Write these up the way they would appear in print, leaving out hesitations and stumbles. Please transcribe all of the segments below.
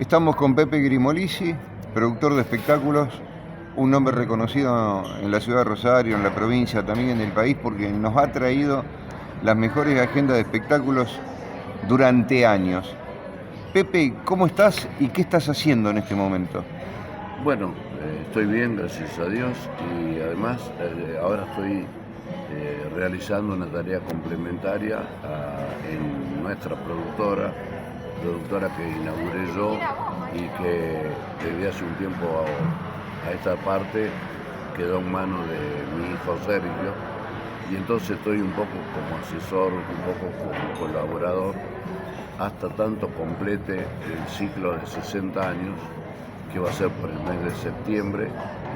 Estamos con Pepe Grimolisi, productor de espectáculos, un nombre reconocido en la ciudad de Rosario, en la provincia, también en el país, porque nos ha traído las mejores agendas de espectáculos durante años. Pepe, ¿cómo estás y qué estás haciendo en este momento? Bueno, estoy bien, gracias a Dios, y además ahora estoy realizando una tarea complementaria en nuestra productora que inauguré yo y que desde hace un tiempo a esta parte quedó en manos de mi hijo Sergio, y entonces estoy un poco como asesor, un poco como colaborador, hasta tanto complete el ciclo de 60 años, que va a ser por el mes de septiembre,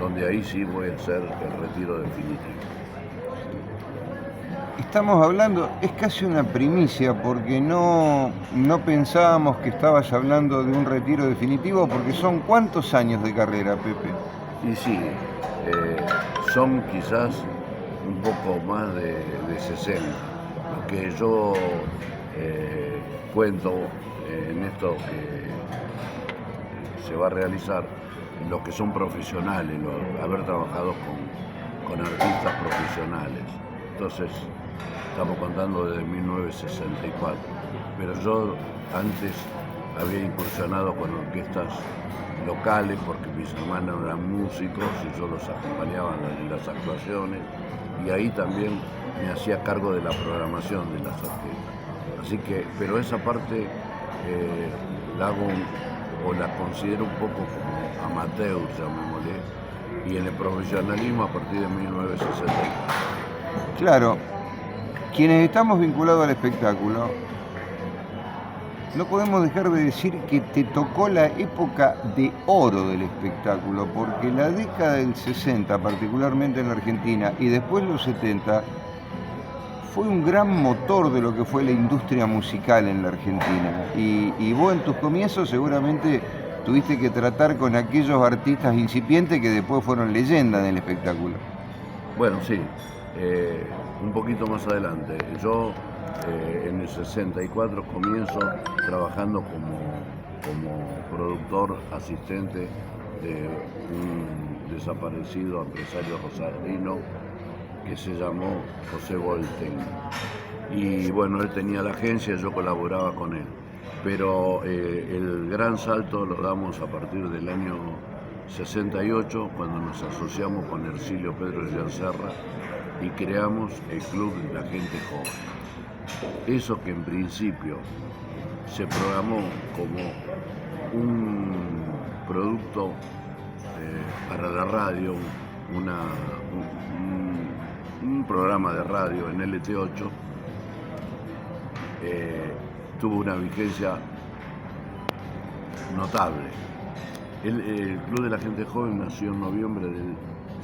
donde ahí sí voy a hacer el retiro definitivo. Estamos hablando, es casi una primicia, porque no pensábamos que estabas hablando de un retiro definitivo, porque son ¿cuántos años de carrera, Pepe? Y sí, son quizás un poco más de 60. Lo que yo cuento en esto que se va a realizar, los que son profesionales, haber trabajado con artistas profesionales. Entonces, estamos contando desde 1964, pero yo antes había incursionado con orquestas locales porque mis hermanos eran músicos y yo los acompañaba en las actuaciones, y ahí también me hacía cargo de la programación de las orquestas. Así que, pero esa parte la hago o la considero un poco como amateur, llamémosle, y en el profesionalismo a partir de 1964. Claro, quienes estamos vinculados al espectáculo, no podemos dejar de decir que te tocó la época de oro del espectáculo, porque la década del 60, particularmente en la Argentina, y después los 70, fue un gran motor de lo que fue la industria musical en la Argentina. Y vos en tus comienzos seguramente tuviste que tratar con aquellos artistas incipientes que después fueron leyendas del espectáculo. Bueno, sí, un poquito más adelante. Yo en el 64 comienzo trabajando como productor asistente de un desaparecido empresario rosarino que se llamó José Volten. Y bueno, él tenía la agencia, yo colaboraba con él. Pero el gran salto lo damos a partir del año 68, cuando nos asociamos con Ercilio Pedro de Serra y creamos el Club de la Gente Joven. Eso que en principio se programó como un producto para la radio, un programa de radio en LT8, tuvo una vigencia notable. El Club de la Gente Joven nació en noviembre del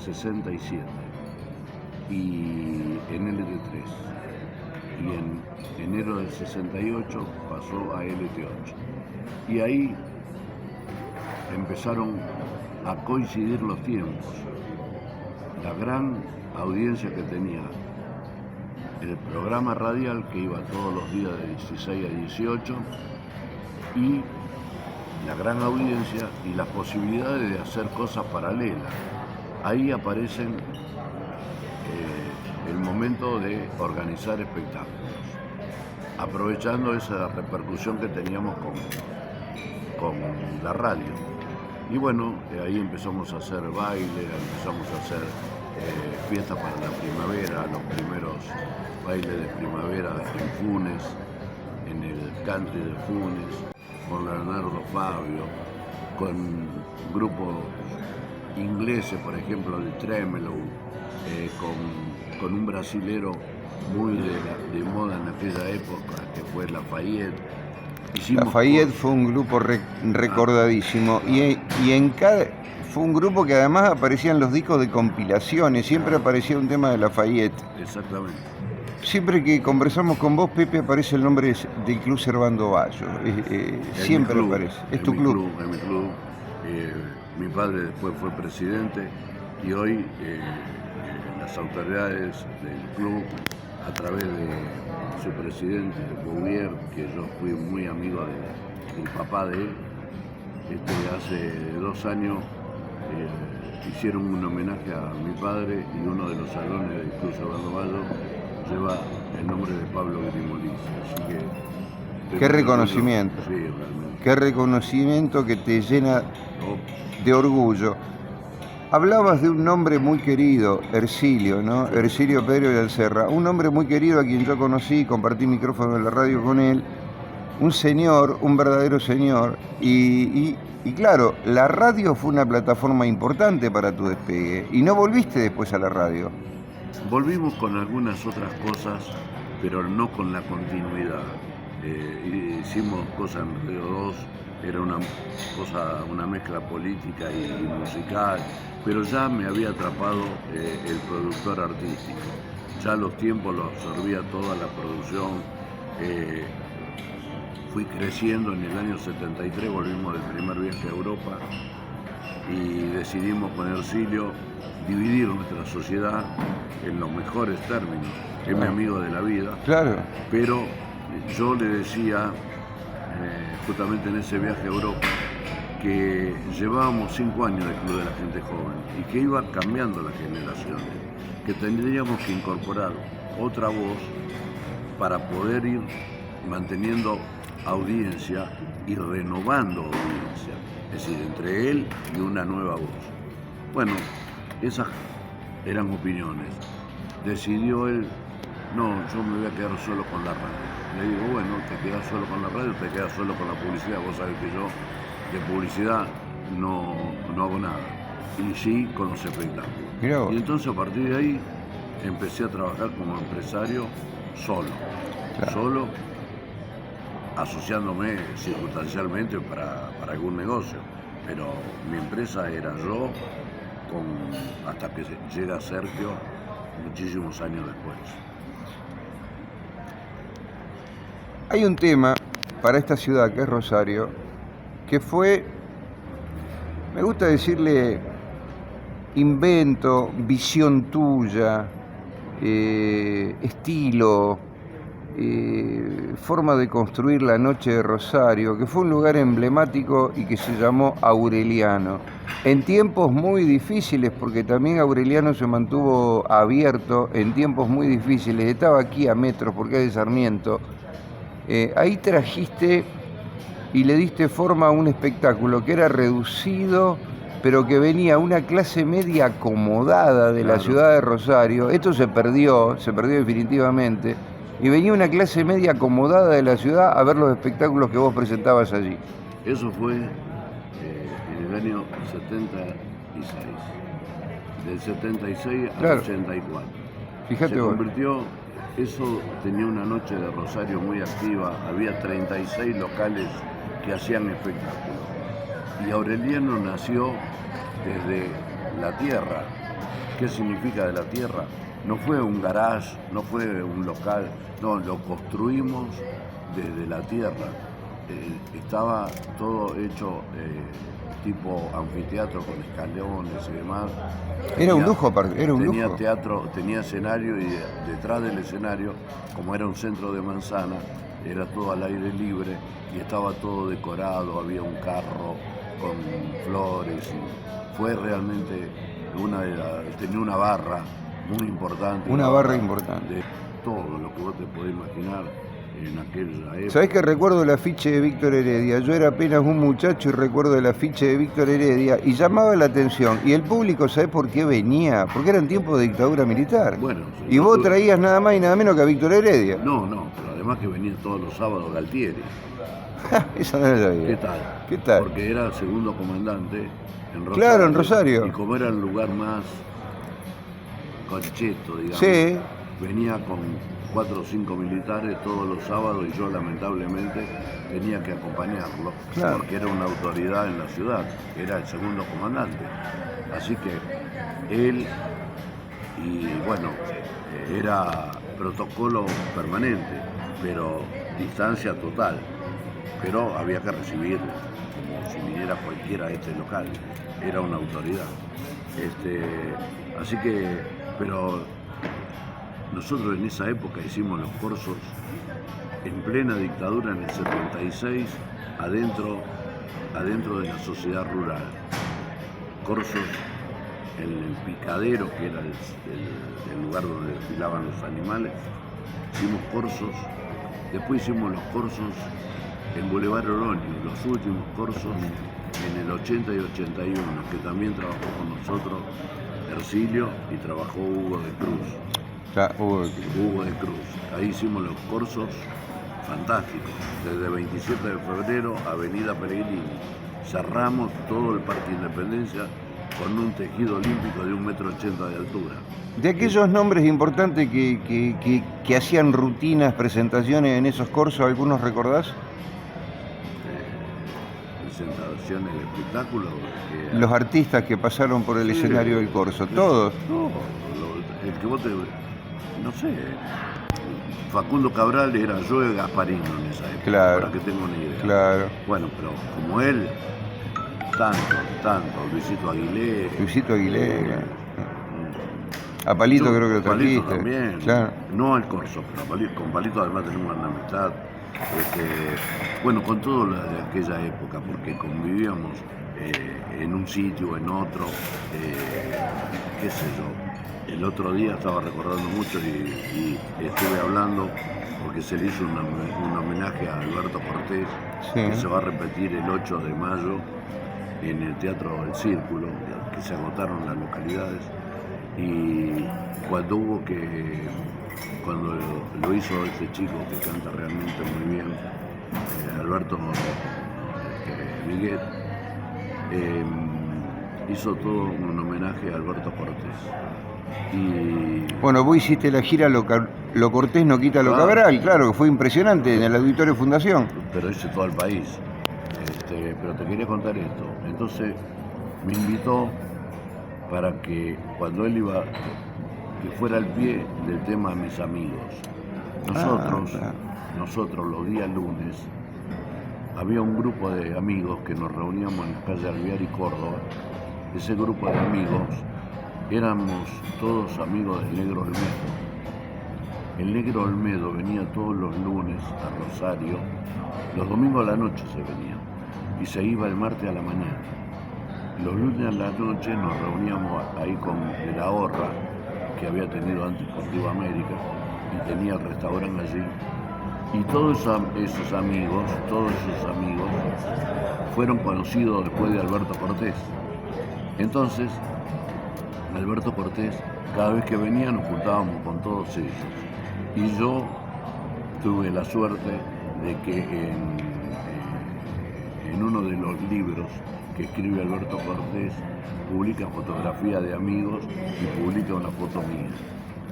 67 y en LT3, y en enero del 68 pasó a LT8, y ahí empezaron a coincidir los tiempos, la gran audiencia que tenía el programa radial, que iba todos los días de 16 a 18, y la gran audiencia y las posibilidades de hacer cosas paralelas. Ahí aparecen el momento de organizar espectáculos, aprovechando esa repercusión que teníamos con la radio. Y bueno, ahí empezamos a hacer baile, empezamos a hacer fiestas para la primavera, los primeros bailes de primavera en Funes, en el country de Funes, con Leonardo Fabio, con grupos ingleses, por ejemplo, de Tremolo, con un brasilero muy de moda en aquella época, que fue Lafayette. Lafayette fue un grupo recordadísimo, y fue un grupo que además aparecía en los discos de compilaciones, siempre aparecía un tema de Lafayette. Exactamente. Siempre que conversamos con vos, Pepe, aparece el nombre del Club Servando Bayo. Siempre aparece. Es tu club. Es mi club. Mi padre después fue presidente, y hoy las autoridades del club, a través de su presidente, Bouvier, que yo fui muy amigo del papá de él, Hace 2 años hicieron un homenaje a mi padre y uno de los salones del Club Cervando Mayo lleva el nombre de Pablo Grimolisi. Así que... Qué reconocimiento. Sí, realmente. Qué reconocimiento que te llena No, de orgullo. Hablabas de un nombre muy querido, Ercilio, ¿no? Ercilio Pedro de Alcerra, un hombre muy querido a quien yo conocí, compartí micrófono en la radio con él, un señor, un verdadero señor, y claro, la radio fue una plataforma importante para tu despegue, y no volviste después a la radio. volvimos con algunas otras cosas, pero no con la continuidad. Hicimos cosas en Radio 2, era una mezcla política y musical, pero ya me había atrapado el productor artístico. Ya los tiempos los absorbía toda la producción. Fui creciendo, en el año 73 volvimos del primer viaje a Europa y decidimos con Ercilio dividir nuestra sociedad en los mejores términos. Es mi amigo de la vida, Claro. pero yo le decía, justamente en ese viaje a Europa, que llevábamos 5 años del Club de la Gente Joven y que iba cambiando las generaciones, que tendríamos que incorporar otra voz para poder ir manteniendo audiencia y renovando audiencia, es decir, entre él y una nueva voz. Bueno, esas eran opiniones. Decidió él, no, yo me voy a quedar solo con la radio. Le digo, bueno, te quedas solo con la radio, te quedas solo con la publicidad. Vos sabés que yo de publicidad no hago nada. Y sí con los espectáculos. Mirá vos. Y entonces a partir de ahí empecé a trabajar como empresario solo. Claro. Solo, asociándome circunstancialmente para algún negocio. Pero mi empresa era yo, hasta que llega Sergio muchísimos años después. Hay un tema para esta ciudad que es Rosario, que fue, me gusta decirle, invento, visión tuya, estilo, forma de construir la noche de Rosario, que fue un lugar emblemático y que se llamó Aureliano. En tiempos muy difíciles, porque también Aureliano se mantuvo abierto en tiempos muy difíciles, estaba aquí a metros porque es de Sarmiento. Ahí trajiste y le diste forma a un espectáculo que era reducido, pero que venía una clase media acomodada de la ciudad de Rosario. Esto se perdió definitivamente. Y venía una clase media acomodada de la ciudad a ver los espectáculos que vos presentabas allí. Eso fue en el año 76. Del 76 al 84. Fíjate Se vos. convirtió, eso tenía una noche de Rosario muy activa, había 36 locales que hacían espectáculos. Y Aureliano nació desde la tierra. ¿Qué significa de la tierra? No fue un garage, no fue un local, no, lo construimos desde la tierra. Estaba todo hecho tipo anfiteatro con escalones y demás. Era un lujo, era un tenía lujo. teatro, tenía escenario y detrás del escenario, como era un centro de manzana, era todo al aire libre y estaba todo decorado, había un carro con flores y fue realmente tenía una barra muy importante. Una barra importante. De todo lo que vos te podés imaginar en aquella época. ¿Sabés que recuerdo el afiche de Víctor Heredia? Yo era apenas un muchacho y recuerdo el afiche de Víctor Heredia y llamaba la atención. Y el público, ¿sabés por qué venía? Porque eran tiempos de dictadura militar. Bueno, y vos traías nada más y nada menos que a Víctor Heredia. No, pero además que venía todos los sábados Galtieri. Eso no lo sabía. ¿Qué tal? ¿Qué tal? Porque era segundo comandante en Rosario. Claro, en Rosario. Y como era el lugar más concheto, digamos, Sí. venía con 4 o 5 militares todos los sábados y yo lamentablemente tenía que acompañarlo, Claro. porque era una autoridad en la ciudad, era el segundo comandante. Así que él, y bueno, era protocolo permanente, pero distancia total. Pero había que recibirlo, como si viniera cualquiera a este local, era una autoridad. Así que, pero nosotros en esa época hicimos los cursos en plena dictadura en el 76, adentro adentro de la sociedad rural. Corsos en el picadero, que era el lugar donde desfilaban los animales. Hicimos corsos, después hicimos los corsos en Boulevard Oroño, los últimos corsos en el 80 y 81, que también trabajó con nosotros Ercilio y trabajó Hugo de Cruz. Hugo de Cruz. Ahí hicimos los corsos fantásticos, desde 27 de febrero, Avenida Peregrini. Cerramos todo el Parque Independencia con un tejido olímpico de 1,80 m de altura. De aquellos nombres importantes que hacían rutinas, presentaciones en esos corsos, ¿algunos recordás? Presentaciones de espectáculos. Los artistas que pasaron por el escenario del corso, todos. No, el que vos te... No sé. Facundo Cabral era Joe Gasparino en esa época, claro, para que tenga una idea. Claro. Bueno, pero como él, tanto, Luisito Aguilera. A Palito creo que lo Palito trajiste. También, claro. No al corso, pero con Palito además tenemos una amistad. Bueno, con todo lo de aquella época, porque convivíamos en un sitio, en otro, qué sé yo. El otro día estaba recordando mucho y estuve hablando porque se le hizo un homenaje a Alberto Cortés, que se va a repetir el 8 de mayo en el Teatro del Círculo, que se agotaron las localidades, y cuando lo hizo este chico que canta realmente muy bien, Alberto Miguel, hizo todo un homenaje a Alberto Cortés. Y... Bueno, vos hiciste la gira Lo Cortés no quita lo Cabral, claro, que fue impresionante en el Auditorio Fundación. Pero hice todo el país. Pero te quería contar esto. Entonces me invitó para que cuando él iba, que fuera al pie del tema de Mis Amigos. Nosotros los días lunes había un grupo de amigos que nos reuníamos en la calle Alvear y Córdoba. Ese grupo de amigos éramos todos amigos del Negro Olmedo. El Negro Olmedo venía todos los lunes a Rosario, los domingos a la noche se venía y se iba el martes a la mañana. Los lunes a la noche nos reuníamos ahí con De la Horra, que había tenido antes Deportivo América y tenía el restaurante allí. Y todos esos amigos fueron conocidos después de Alberto Cortés. Entonces, Alberto Cortés, cada vez que venía nos juntábamos con todos ellos. Y yo tuve la suerte de que en uno de los libros que escribe Alberto Cortés, publica fotografía de amigos y publica una foto mía.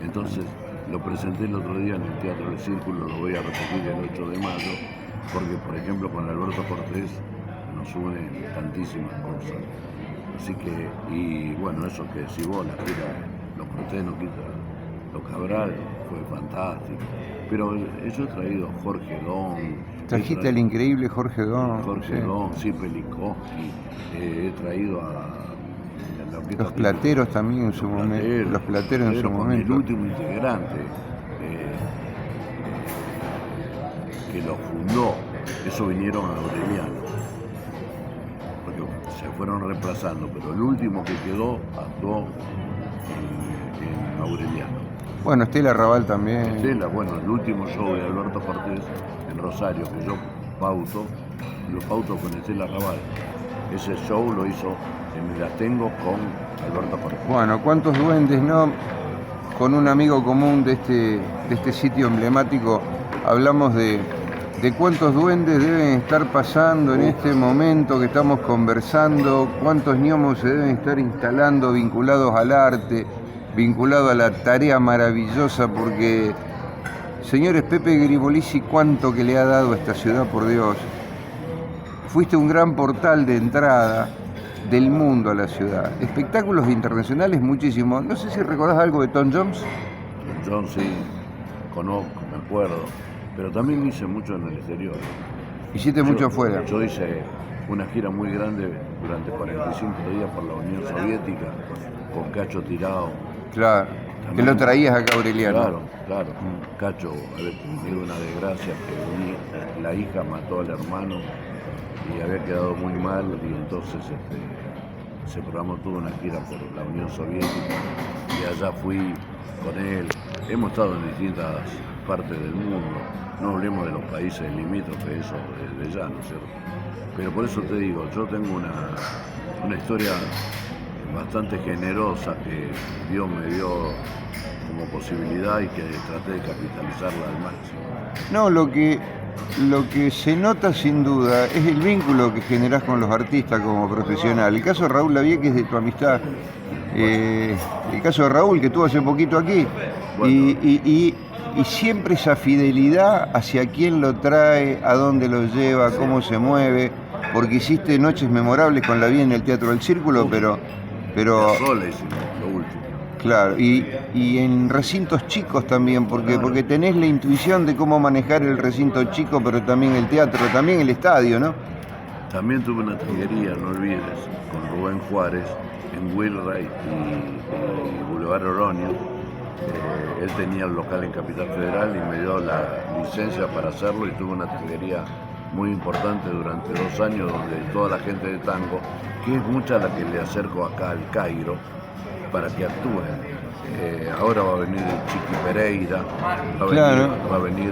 Entonces, lo presenté el otro día en el Teatro del Círculo, lo voy a repetir el 8 de mayo, porque, por ejemplo, con Alberto Cortés nos unen tantísimas cosas. Así que, y bueno, eso que decís vos, la gira Lo Cortés no quita lo Cabral, fue fantástico. Pero yo he traído a Jorge Don. Trajiste al increíble Jorge Don. Jorge Don, Sipe Likovsky, he traído a... Los Plateros también en su momento. Los Plateros en su momento. El último integrante que lo fundó, eso vinieron a Aureliano. Porque se fueron reemplazando, pero el último que quedó actuó en Aureliano. Bueno, Estela Raval también. Estela, bueno, el último show de Alberto Cortés en Rosario, que yo lo pauto con Estela Raval. Ese show lo hizo en Me Las Tengo con Alberto Cortés. Bueno, ¿cuántos duendes, no? Con un amigo común de este sitio emblemático hablamos de cuántos duendes deben estar pasando en este momento que estamos conversando, cuántos gnomos se deben estar instalando vinculados al arte, vinculado a la tarea maravillosa, porque, señores, Pepe Gribolisi, cuánto que le ha dado a esta ciudad, por Dios. Fuiste un gran portal de entrada del mundo a la ciudad. Espectáculos internacionales muchísimo. No sé si recordás algo de Tom Jones. Tom Jones sí, conozco, me acuerdo, pero también hice mucho en el exterior. Hiciste mucho afuera. Yo hice una gira muy grande durante 45 días por la Unión Soviética, con Cacho Tirado. Claro, también, que lo traías acá, Aureliano. Claro. Cacho había tenido una desgracia que la hija mató al hermano y había quedado muy mal, y entonces se programó toda una gira por la Unión Soviética y allá fui con él. Hemos estado en distintas partes del mundo, no hablemos de los países limítrofes, eso de ya, ¿no es cierto? Pero por eso te digo, yo tengo una historia bastante generosa que Dios me dio como posibilidad y que traté de capitalizarla al máximo. No, lo que se nota sin duda es el vínculo que generás con los artistas como profesional. El caso de Raúl Lavie, que es de tu amistad. El caso de Raúl, que estuvo hace poquito aquí. Bueno. Y siempre esa fidelidad hacia quién lo trae, a dónde lo lleva, cómo se mueve. Porque hiciste noches memorables con Lavie en el Teatro del Círculo, pero Sola hicimos lo último. claro, y en recintos chicos también, porque tenés la intuición de cómo manejar el recinto chico, pero también el teatro, también el estadio, ¿no? También tuve una triguería, no olvides, con Rubén Juárez en Wilray y Boulevard Oroño. Él tenía el local en Capital Federal y me dio la licencia para hacerlo, y tuve una triguería muy importante durante 2 años, donde toda la gente de tango, que es mucha la que le acerco acá al Cairo para que actúen. Ahora va a venir Chiqui Pereira, va a venir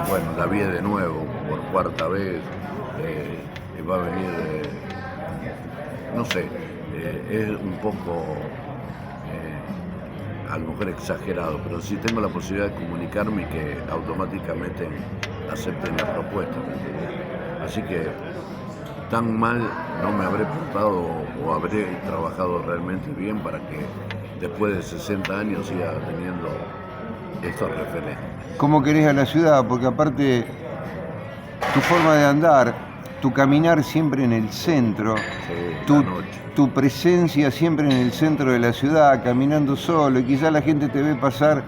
bueno, Lavie de nuevo, por 4ª vez, va a venir, no sé, es un poco, a lo mejor exagerado, pero sí tengo la posibilidad de comunicarme y que automáticamente acepten la propuesta. Así que tan mal no me habré portado o habré trabajado realmente bien para que después de 60 años siga teniendo estos referentes. ¿Cómo querés a la ciudad? Porque aparte, tu forma de andar, tu caminar siempre en el centro, Sí, la noche. tu presencia siempre en el centro de la ciudad, caminando solo, y quizás la gente te ve pasar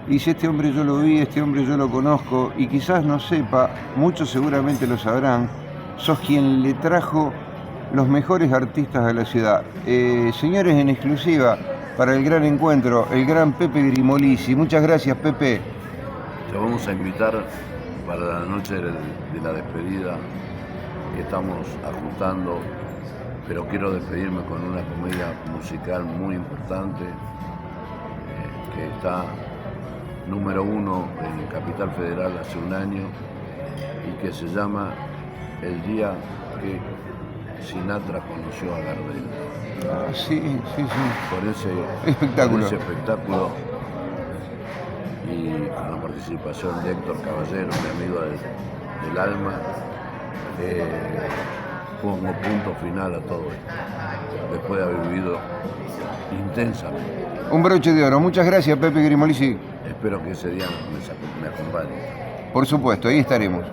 y dice, este hombre yo lo vi, este hombre yo lo conozco, y quizás no sepa, muchos seguramente lo sabrán, sos quien le trajo los mejores artistas a la ciudad. Señores, en exclusiva, para el gran encuentro, el gran Pepe Grimolisi. Muchas gracias, Pepe. Te vamos a invitar para la noche de la despedida, que estamos ajustando, pero quiero despedirme con una comedia musical muy importante, que está número 1 en Capital Federal hace un año, y que se llama El día que Sinatra conoció a Gardel. Sí. Con ese espectáculo y con la participación de Héctor Caballero, mi amigo del alma, pongo punto final a todo esto, después de haber vivido intensamente. Un broche de oro. Muchas gracias, Pepe Grimolisi. Espero que ese día me acompañe. Por supuesto, ahí estaremos.